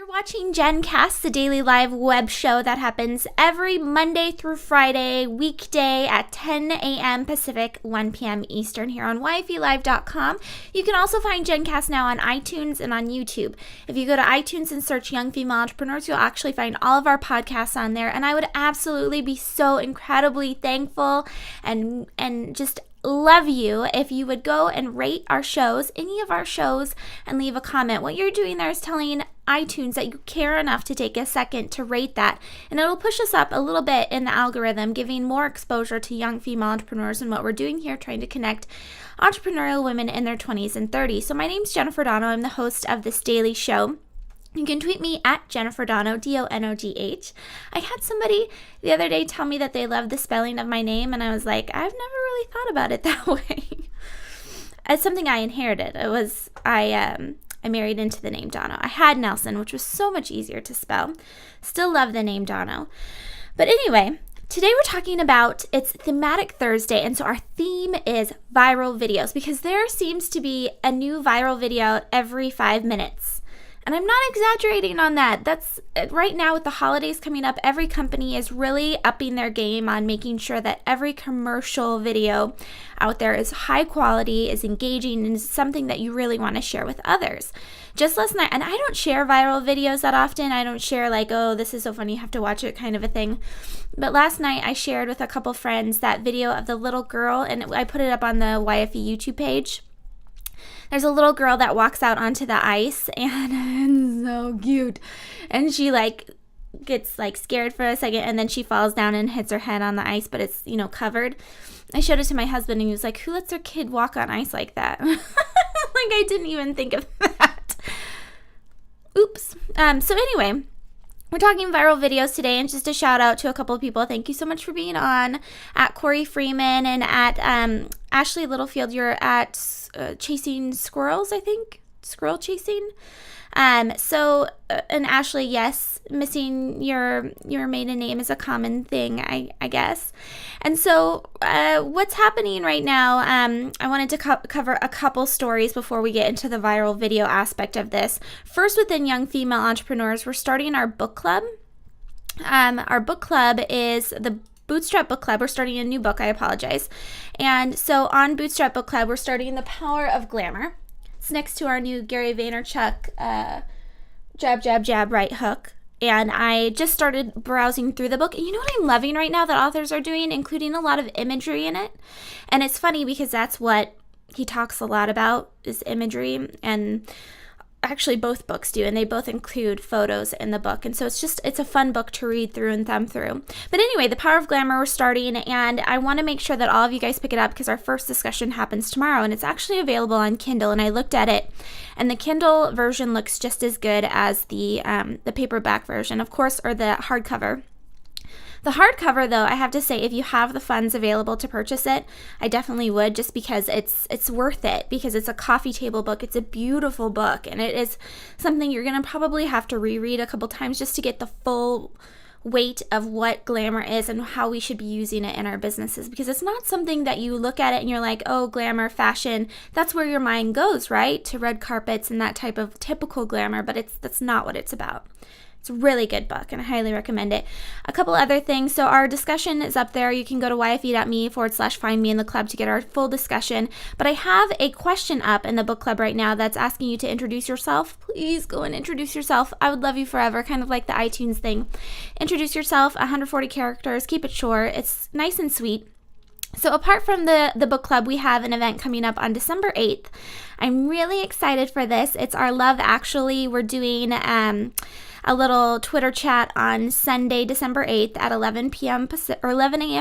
You're watching Jenn Cast, the daily live web show that happens every Monday through Friday, weekday at 10 a.m. Pacific, 1 p.m. Eastern here on YFElive.com. You can also find Jenn Cast now on iTunes and on YouTube. If you go to iTunes and search Young Female Entrepreneurs, you'll actually find all of our podcasts on there, and I would absolutely be so incredibly thankful and just love you if you would go and rate our shows, any of our shows, and leave a comment. What you're doing there is telling iTunes that you care enough to take a second to rate that, and it'll push us up a little bit in the algorithm, giving more exposure to young female entrepreneurs and what we're doing here, trying to connect entrepreneurial women in their 20s and 30s. So my name's Jennifer Dono. I'm the host of this daily show. You can tweet me at Jennifer Dono, Donogh. I had somebody the other day tell me that they loved the spelling of my name, and I was like, I've never really thought about it that way. It's something I inherited. I married into the name Dono. I had Nelson, which was so much easier to spell. Still love the name Dono. But anyway, today we're talking about, it's Thematic Thursday, and so our theme is viral videos, because there seems to be a new viral video every 5 minutes. And I'm not exaggerating on that. That's right now with the holidays coming up, every company is really upping their game on making sure that every commercial video out there is high quality, is engaging, and is something that you really want to share with others. Just last night, and I don't share viral videos that often. I don't share like, oh, this is so funny, you have to watch it kind of a thing. But last night I shared with a couple friends that video of the little girl, and I put it up on the YFE YouTube page. There's a little girl that walks out onto the ice, and it's so cute. And she gets scared for a second, and then she falls down and hits her head on the ice, but it's, covered. I showed it to my husband, and he was like, who lets their kid walk on ice like that? I didn't even think of that. Oops. So anyway, we're talking viral videos today, and just a shout out to a couple of people. Thank you so much for being on. At Corey Freeman and at Ashley Littlefield, you're at Chasing Squirrels, I think. Squirrel chasing. And Ashley, yes, missing your maiden name is a common thing, I guess. And so what's happening right now, I wanted to cover a couple stories before we get into the viral video aspect of this. First, within Young Female Entrepreneurs, we're starting our book club. Our book club is the Bootstrap Book Club. We're starting a new book. I apologize. And so on Bootstrap Book Club, we're starting The Power of Glamour. It's next to our new Gary Vaynerchuk jab, jab, jab, right hook. And I just started browsing through the book. And you know what I'm loving right now that authors are doing? Including a lot of imagery in it. And it's funny because that's what he talks a lot about, is imagery. And actually both books do, and they both include photos in the book, and so it's a fun book to read through and thumb through. But anyway, The Power of Glamour, we're starting, and I want to make sure that all of you guys pick it up, because our first discussion happens tomorrow, and it's actually available on Kindle. And I looked at it, and the Kindle version looks just as good as the paperback version, of course, or the hardcover. The hardcover, though, I have to say, if you have the funds available to purchase it, I definitely would, just because it's worth it, because it's a coffee table book. It's a beautiful book, and it is something you're going to probably have to reread a couple times just to get the full weight of what glamour is and how we should be using it in our businesses, because it's not something that you look at it and you're like, oh, glamour, fashion, that's where your mind goes, right? To red carpets and that type of typical glamour, but that's not what it's about. It's a really good book, and I highly recommend it. A couple other things. So our discussion is up there. You can go to yfe.me/find me in the club to get our full discussion. But I have a question up in the book club right now that's asking you to introduce yourself. Please go and introduce yourself. I would love you forever, kind of like the iTunes thing. Introduce yourself, 140 characters. Keep it short. It's nice and sweet. So apart from the book club, we have an event coming up on December 8th. I'm really excited for this. It's our Love Actually. We're doing a little Twitter chat on Sunday, December 8th at 11 a.m.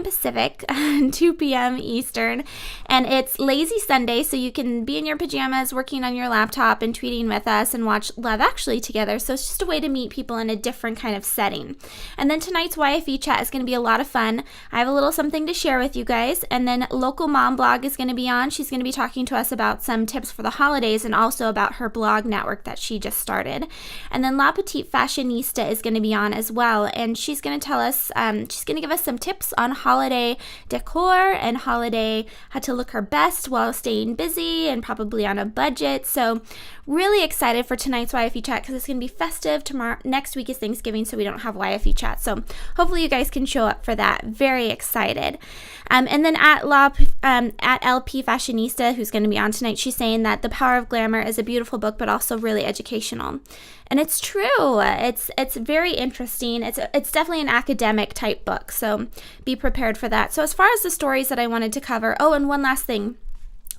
Pacific, 2 p.m. Eastern. And it's Lazy Sunday, so you can be in your pajamas, working on your laptop and tweeting with us and watch Love Actually together. So it's just a way to meet people in a different kind of setting. And then tonight's YFE chat is going to be a lot of fun. I have a little something to share with you guys. And then Local Mom Blog is going to be on. She's going to be talking to us about some tips for the holidays and also about her blog network that she just started. And then La Petite Fashion Fashionista is going to be on as well, and she's going to tell us, she's going to give us some tips on holiday decor and holiday, how to look her best while staying busy and probably on a budget. So really excited for tonight's YFE chat because it's going to be festive. Next week is Thanksgiving, so we don't have YFE chat. So hopefully you guys can show up for that. Very excited. And then at LP Fashionista, who's going to be on tonight, she's saying that The Power of Glamour is a beautiful book, but also really educational. And it's true. It's very interesting. It's definitely an academic type book, so be prepared for that. So as far as the stories that I wanted to cover, and one last thing.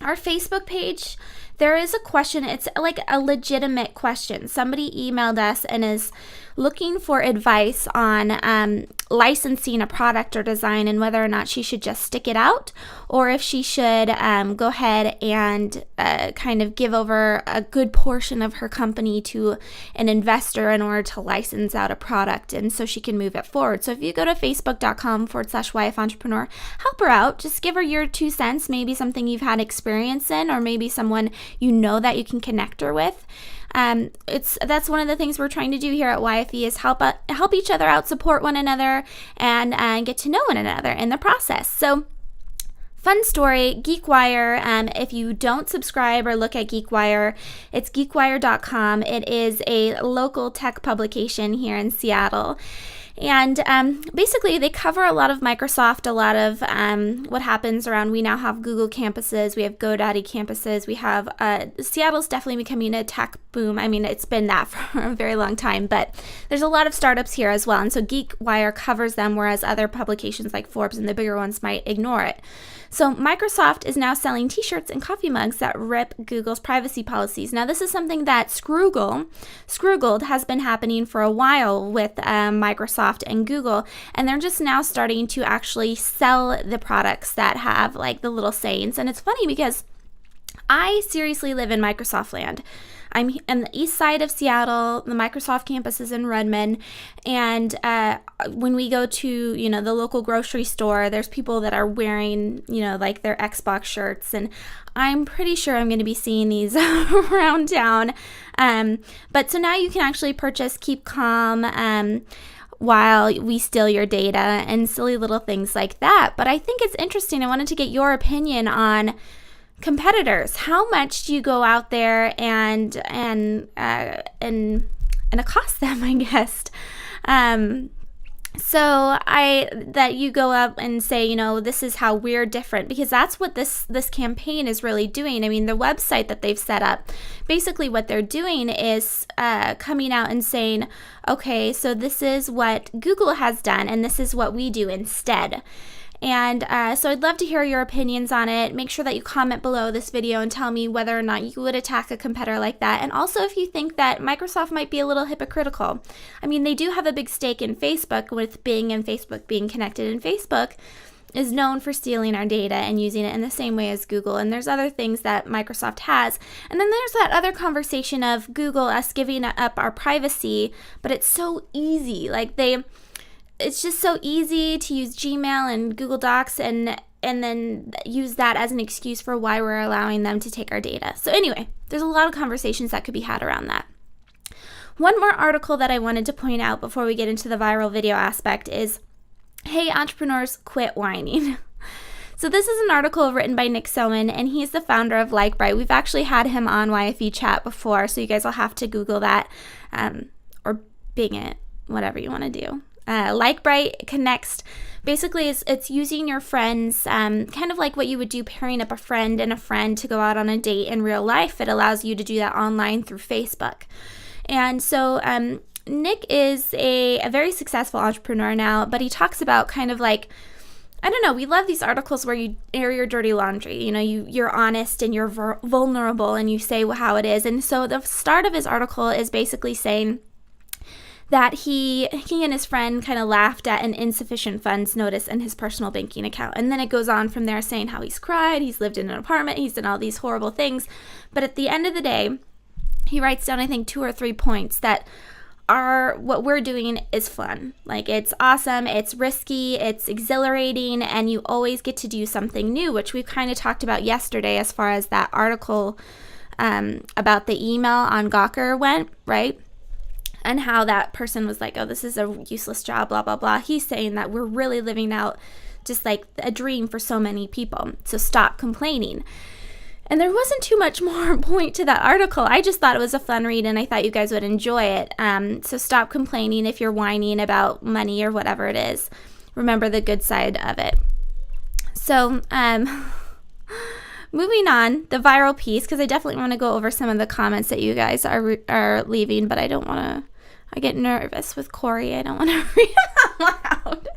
Our Facebook page, there is a question. It's like a legitimate question. Somebody emailed us and is looking for advice on licensing a product or design and whether or not she should just stick it out or if she should go ahead and kind of give over a good portion of her company to an investor in order to license out a product and so she can move it forward. So if you go to facebook.com/YF Entrepreneur, help her out. Just give her your 2 cents, maybe something you've had experience in or maybe someone you know that you can connect her with. That's one of the things we're trying to do here at YFE is help each other out, support one another, and get to know one another in the process. So fun story, Geekwire. If you don't subscribe or look at Geekwire, it's geekwire.com. It is a local tech publication here in Seattle. And basically, they cover a lot of Microsoft, a lot of what happens around. We now have Google campuses. We have GoDaddy campuses. We have Seattle's definitely becoming a tech boom. I mean, it's been that for a very long time, but there's a lot of startups here as well. And so Geekwire covers them, whereas other publications like Forbes and the bigger ones might ignore it. So Microsoft is now selling t-shirts and coffee mugs that rip Google's privacy policies. Now, this is something that Scroogled has been happening for a while with Microsoft and Google, and they're just now starting to actually sell the products that have like the little sayings. And it's funny because I seriously live in Microsoft land. I'm on the east side of Seattle. The Microsoft campus is in Redmond. And when we go to, the local grocery store, there's people that are wearing, like their Xbox shirts. And I'm pretty sure I'm going to be seeing these around town. But so now you can actually purchase Keep Calm while we steal your data and silly little things like that. But I think it's interesting. I wanted to get your opinion on competitors. How much do you go out there and accost them, I guess? So that you go up and say, this is how we're different, because that's what this campaign is really doing. I mean, the website that they've set up, basically what they're doing is coming out and saying, okay, so this is what Google has done and this is what we do instead. And so I'd love to hear your opinions on it. Make sure that you comment below this video and tell me whether or not you would attack a competitor like that. And also if you think that Microsoft might be a little hypocritical. I mean, they do have a big stake in Facebook with Bing and Facebook being connected. And Facebook is known for stealing our data and using it in the same way as Google. And there's other things that Microsoft has. And then there's that other conversation of Google, us giving up our privacy, but it's so easy. It's just so easy to use Gmail and Google Docs and then use that as an excuse for why we're allowing them to take our data. So anyway, there's a lot of conversations that could be had around that. One more article that I wanted to point out before we get into the viral video aspect is, hey, entrepreneurs, quit whining. So this is an article written by Nick Soman, and he's the founder of Likebright. We've actually had him on YFE chat before, so you guys will have to Google that or Bing it, whatever you want to do. Likebright connects, basically it's using your friends, kind of like what you would do pairing up a friend and a friend to go out on a date in real life. It allows you to do that online through Facebook. And so Nick is a very successful entrepreneur now, but he talks about kind of like, I don't know, we love these articles where you air your dirty laundry. You're honest and you're vulnerable and you say how it is. And so the start of his article is basically saying that he and his friend kind of laughed at an insufficient funds notice in his personal banking account. And then it goes on from there saying how he's cried, he's lived in an apartment, he's done all these horrible things. But at the end of the day, he writes down, I think, 2 or 3 points that are what we're doing is fun. Like, it's awesome, it's risky, it's exhilarating, and you always get to do something new, which we've kind of talked about yesterday as far as that article about the email on Gawker went, right? and how that person was like, oh, this is a useless job, blah, blah, blah. He's saying that we're really living out just like a dream for so many people. So stop complaining. And there wasn't too much more point to that article. I just thought it was a fun read, and I thought you guys would enjoy it. So stop complaining if you're whining about money or whatever it is. Remember the good side of it. So moving on, the viral piece, because I definitely want to go over some of the comments that you guys are leaving, but I don't want to. I get nervous with Corey. I don't want to read out loud.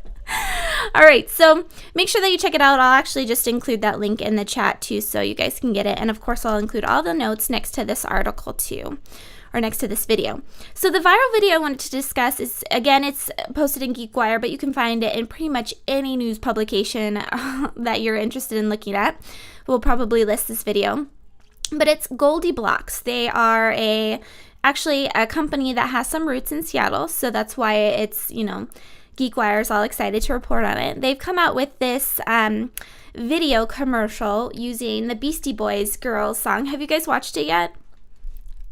All right, so make sure that you check it out. I'll actually just include that link in the chat too, so you guys can get it. And of course, I'll include all the notes next to this article too, or next to this video. So the viral video I wanted to discuss is, again, it's posted in Geekwire, but you can find it in pretty much any news publication that you're interested in looking at. We'll probably list this video. But it's Goldie Blocks. They are actually a company that has some roots in Seattle, so that's why it's, Geekwire is all excited to report on it. They've come out with this video commercial using the Beastie Boys Girls song. Have you guys watched it yet?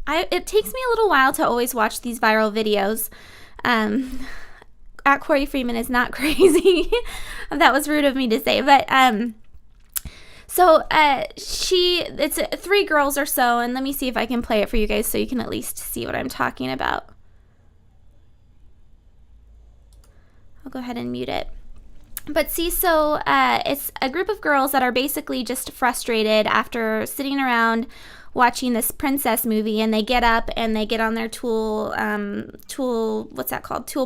It takes me a little while to always watch these viral videos. At Corey Freeman is not crazy. That was rude of me to say, but it's 3 girls or so, and let me see if I can play it for you guys so you can at least see what I'm talking about. I'll go ahead and mute it. But see, so it's a group of girls that are basically just frustrated after sitting around watching this princess movie, and they get up and they get on their tool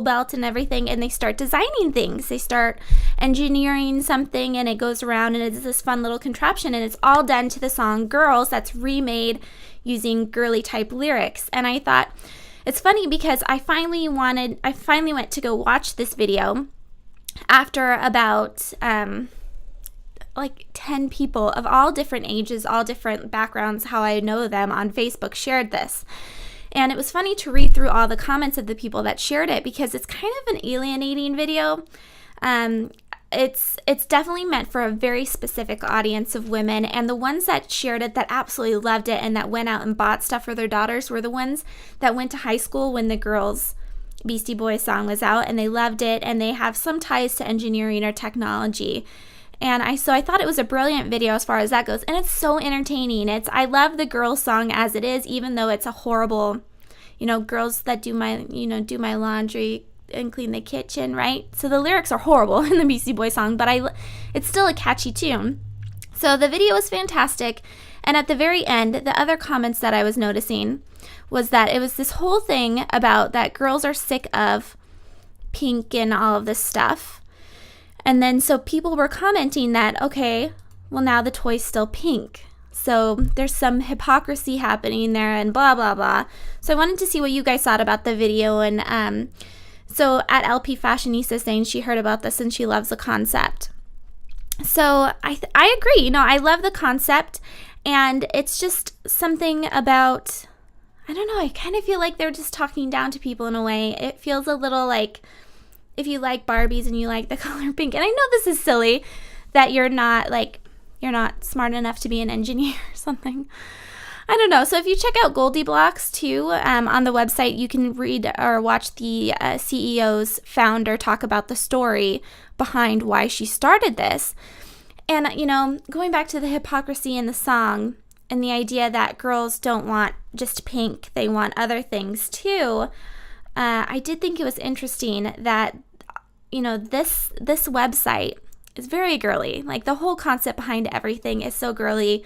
belt and everything, and they start designing things. They start engineering something, and it goes around, and it's this fun little contraption, and it's all done to the song Girls that's remade using girly type lyrics. And I thought, it's funny because I finally went to go watch this video after about like 10 people of all different ages, all different backgrounds, how I know them, on Facebook shared this. And it was funny to read through all the comments of the people that shared it, because it's kind of an alienating video. It's definitely meant for a very specific audience of women, and the ones that shared it that absolutely loved it and that went out and bought stuff for their daughters were the ones that went to high school when the Girls Beastie Boys song was out, and they loved it, and they have some ties to engineering or technology. And I thought it was a brilliant video as far as that goes, and it's so entertaining. I love the Girls song as it is, even though it's a horrible, girls that do my laundry and clean the kitchen, right? So the lyrics are horrible in the Beastie Boys song, but it's still a catchy tune. So the video is fantastic, and at the very end, the other comments that I was noticing was that it was this whole thing about that girls are sick of pink and all of this stuff. And then so people were commenting that, okay, well, now the toy's still pink. So there's some hypocrisy happening there and blah, blah, blah. So I wanted to see what you guys thought about the video. And so at LP Fashionista saying she heard about this and she loves the concept. So I agree. I love the concept. And it's just something about, I don't know, I kind of feel like they're just talking down to people in a way. It feels a little like, if you like Barbies and you like the color pink, and I know this is silly that you're not smart enough to be an engineer or something. I don't know. So if you check out Goldie Blocks too, on the website, you can read or watch the CEO's founder talk about the story behind why she started this. And, going back to the hypocrisy in the song and the idea that girls don't want just pink, they want other things too. I did think it was interesting that, this website is very girly. Like, the whole concept behind everything is so girly.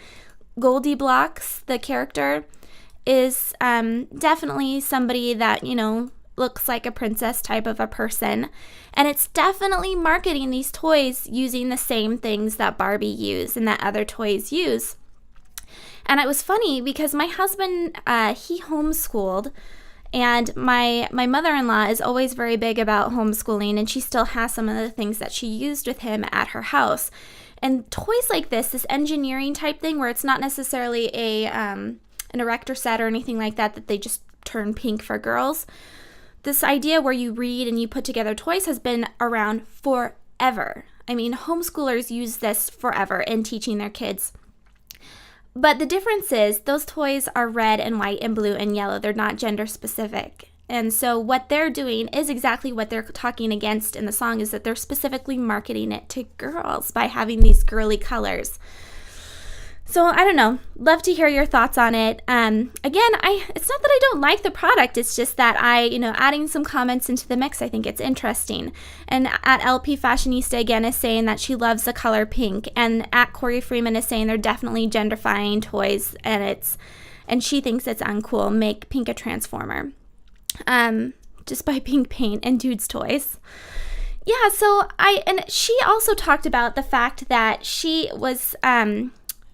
Goldie Blocks, the character, is definitely somebody that, looks like a princess type of a person. And it's definitely marketing these toys using the same things that Barbie used and that other toys use. And it was funny because my husband, he homeschooled. And my mother-in-law is always very big about homeschooling, and she still has some of the things that she used with him at her house. And toys like this engineering type thing where it's not necessarily an erector set or anything like that they just turn pink for girls. This idea where you read and you put together toys has been around forever. I mean, homeschoolers use this forever in teaching their kids. But the difference is those toys are red and white and blue and yellow. They're not gender specific. And so what they're doing is exactly what they're talking against in the song, is that they're specifically marketing it to girls by having these girly colors. So I don't know. Love to hear your thoughts on it. Again, it's not that I don't like the product. It's just that adding some comments into the mix, I think it's interesting. And at LP Fashionista again is saying that she loves the color pink, and at Corey Freeman is saying they're definitely genderfying toys, and she thinks it's uncool. Make pink a transformer. Just buy pink paint and dudes' toys. Yeah. So she also talked about the fact that she was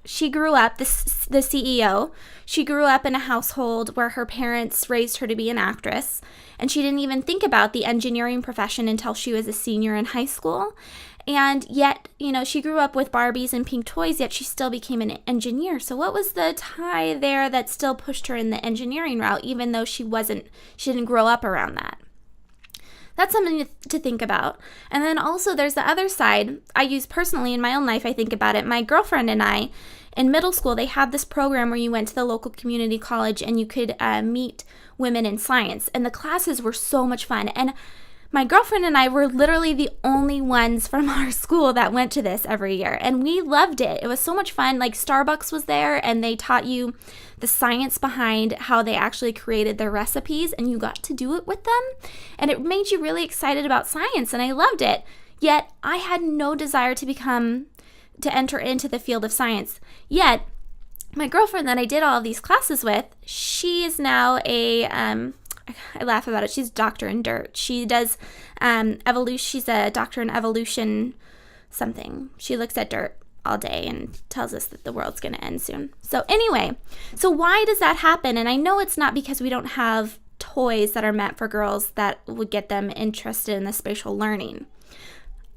she grew up, the CEO, she grew up in a household where her parents raised her to be an actress, and she didn't even think about the engineering profession until she was a senior in high school. And yet, she grew up with Barbies and pink toys, yet she still became an engineer. So what was the tie there that still pushed her in the engineering route, even though she didn't grow up around that? That's something to think about. And then also there's the other side I use personally in my own life. I think about it. My girlfriend and I, in middle school, they had this program where you went to the local community college and you could meet women in science. And the classes were so much fun. And my girlfriend and I were literally the only ones from our school that went to this every year. And we loved it. It was so much fun. Like Starbucks was there and they taught you the science behind how they actually created their recipes, and you got to do it with them. And it made you really excited about science, and I loved it. Yet I had no desire to enter into the field of science. Yet my girlfriend that I did all of these classes with, she is now I laugh about it. She's a doctor in dirt. She does evolution. She's a doctor in evolution something. She looks at dirt all day and tells us that the world's going to end soon. So anyway, so why does that happen? And I know it's not because we don't have toys that are meant for girls that would get them interested in the spatial learning.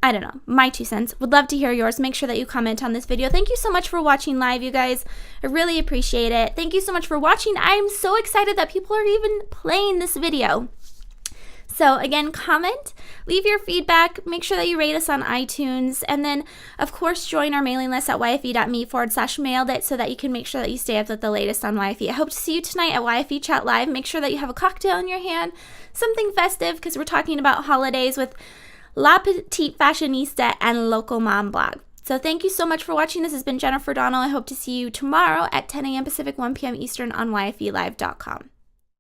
I don't know. My 2 cents. Would love to hear yours. Make sure that you comment on this video. Thank you so much for watching live, you guys. I really appreciate it. Thank you so much for watching. I'm so excited that people are even playing this video. So again, comment, leave your feedback, make sure that you rate us on iTunes, and then of course join our mailing list at yfe.me/mailed so that you can make sure that you stay up with the latest on YFE. I hope to see you tonight at YFE Chat Live. Make sure that you have a cocktail in your hand, something festive, because we're talking about holidays with La Petite Fashionista and Local Mom Blog. So thank you so much for watching. This has been Jennifer Donnell. I hope to see you tomorrow at 10 a.m. Pacific, 1 p.m. Eastern on YFElive.com.